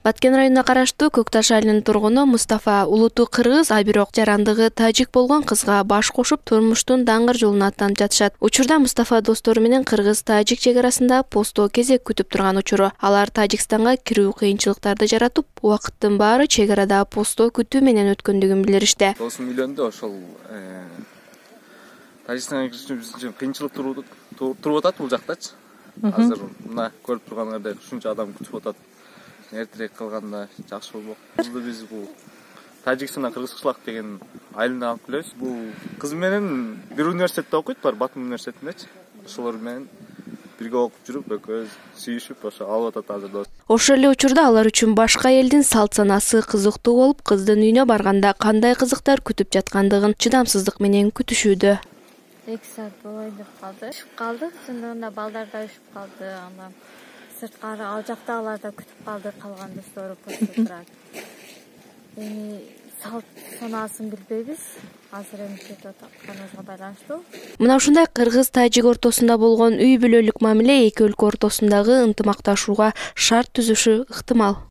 Баткен районуна караштуу Көк Таш айылынын тургуну Мустафа улуту кыргыз, а бирок жарандыгы тажик болгон кызга баш кошуп турмуштун даңгыр жолуна аттанып жатышат. Учурда Мустафа достору менен кыргыз-тажик чек арасында посто кезек күтүп турган учуру. Алар Тажикстанга кирүү кыйынчылыктарды жаратып, убакыттын баары чек арада посто күтүү менен өткөндүгүн билдиришти. Досум үйлөндү, ошол Тажикстанга киришибиз үчүн кыйынчылык туруп атат бул жактачы. Азыр мына көрүп турганыңардай ушунча адам күтүп атат. Эртерээк кылганда жакшы болмок. Кызды биз бул Тажикстандан Кыргызкышлак деген айылына алып келебиз. Бул кыз менен бир университетте окуйт, бар Батым университетиндечи. Ошолор менен бирге окуп жүрүп, экөөбүз сүйүшүп, ошо алып атат азыр дос. Ошол эле учурда алар үчүн башка элдин салт санасы кызыктуу болуп, кыздын үйүнө барганда кандай кызыктар күтүп жаткандыгын чыдамсыздык менен күтүшүүдө. 2 saat болой деп калды. Ушуп калдык, чындыгында балдар да ушуп калды. Анда сырткары ал жактагылар да күтүп калды, калган достору постто турат. Эми салт санаасын билбейбиз. Азыр эми кетип атканыбызга байланыштуу. Мына ушундай кыргыз-тажик ортосунда болгон үй бүлөлүк мамиле эки өлкө ортосундагы ынтымакташууга шарт түзүшү ыктымал.